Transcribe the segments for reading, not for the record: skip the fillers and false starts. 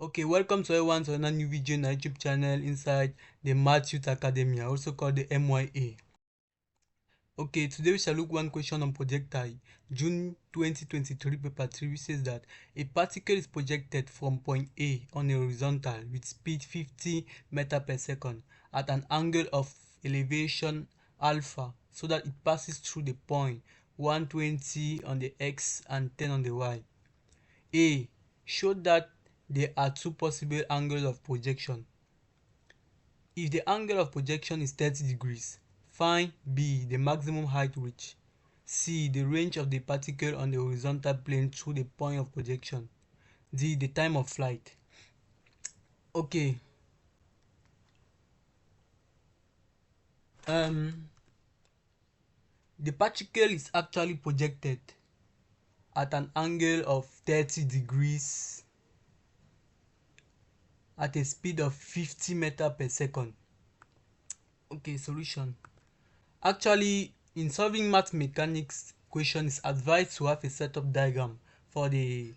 Okay, welcome to everyone to another new video on our YouTube channel inside the Math Youth Academy, also called the MYA. Okay, today we shall look one question on projectile. June 2023 paper 3 says that a particle is projected from point A on a horizontal with speed 50 meter per second at an angle of elevation alpha so that it passes through the point 120 on the X and 10 on the Y. A. Show that there are two possible angles of projection. If the angle of projection is 30 degrees, find B. The maximum height reached. C. The range of the particle on the horizontal plane through the point of projection. D. The time of flight. Okay. The particle is actually projected at an angle of 30 degrees at a speed of 50 meter per second. Okay, solution. Actually, in solving math mechanics question, it's advised to have a setup diagram for the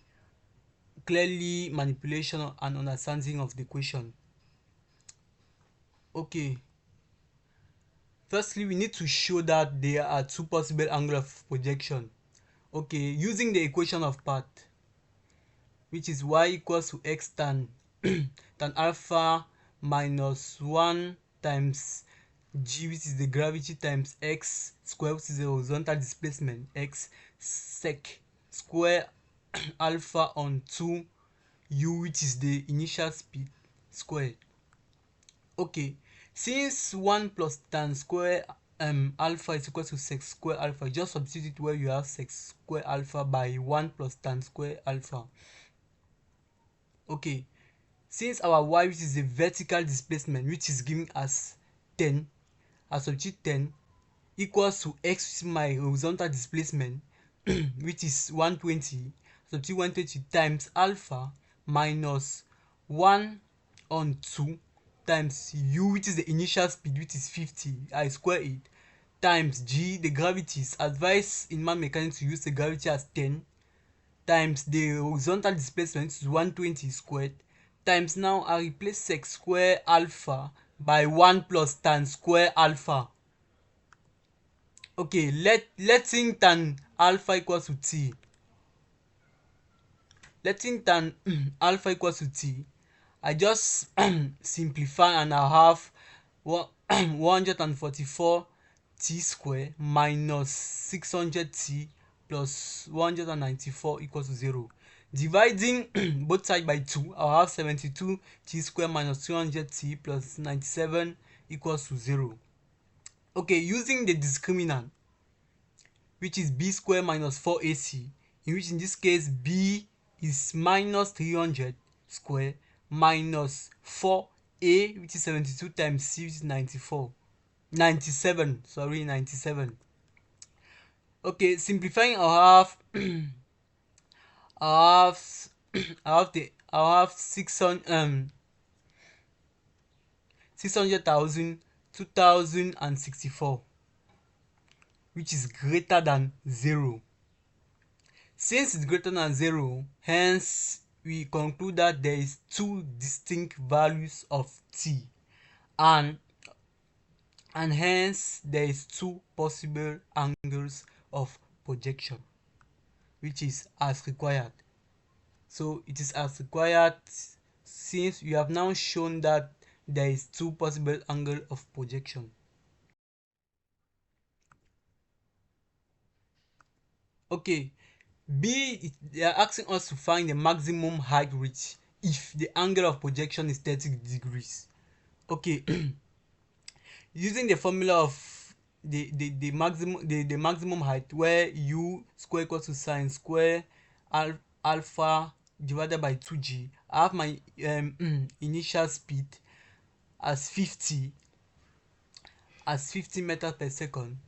clearly manipulation and understanding of the question. Okay. Firstly, we need to show that there are two possible angles of projection. Okay, using the equation of path, which is y equals to x tan tan alpha minus 1 times g, which is the gravity, times x square, which is the horizontal displacement, x sec square alpha on 2 u, which is the initial speed, square. Okay, since 1 plus tan square alpha is equal to sec square alpha, just substitute where you have sec square alpha by 1 plus tan square alpha. Okay, since our y, which is the vertical displacement, which is given as 10, I substitute 10 equals to x, which is my horizontal displacement which is 120, substitute 120 times alpha minus 1 on 2 times u, which is the initial speed, which is 50, I square it, times g, the gravity. Is advised in math mechanics to use the gravity as 10, times the horizontal displacement, which is 120 squared, times, now I replace sec square alpha by 1 plus tan square alpha. Okay, letting tan alpha equals to t. Letting tan alpha equals to t, I just simplify and I have 144 t square minus 600 t plus 194 equals to 0. Dividing both sides by 2, I'll have 72 t square minus 200 t plus 97 equals to 0. Okay, using the discriminant, which is b square minus 4ac, in which in this case b is minus 300 square minus 4a, which is 72, times c, which is 97. Okay, simplifying, I'll have I'll have 600,000 2064, which is greater than 0. Since it's greater than 0, hence we conclude that there is two distinct values of t, and hence there is two possible angles of projection, which is as required. So it is as required since we have now shown that there is two possible angle of projection. Okay, B, they are asking us to find the maximum height reached if the angle of projection is 30 degrees. Okay, using the formula of the maximum height, where u square equals to sine square alpha divided by 2g, I have my initial speed as 50 meters per second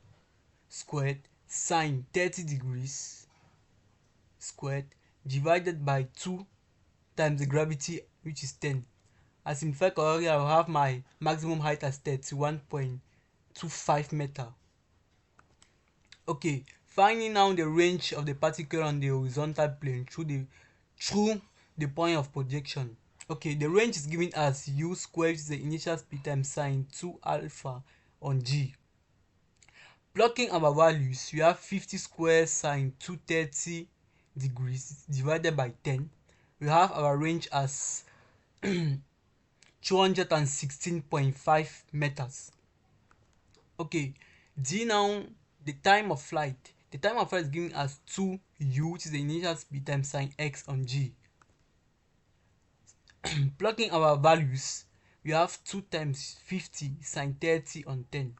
squared sine 30 degrees squared divided by 2 times the gravity, which is 10. I simplify correctly, I will have my maximum height as 31.25 meter. Okay, finding now the range of the particle on the horizontal plane through the point of projection. Okay, the range is given as u squared, which is the initial speed, times sine 2 alpha on g. Plugging our values, we have 50 squared sine 230 degrees divided by 10. We have our range as 216.5 meters. Okay, g now, the time of flight. The time of flight is given as 2u, which is the initial speed, times sine x on g. Plugging our values, we have 2 times 50 sine 30 on 10.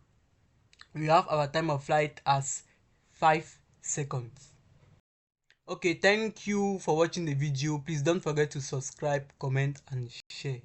We have our time of flight as 5 seconds. Okay, thank you for watching the video. Please don't forget to subscribe, comment and share.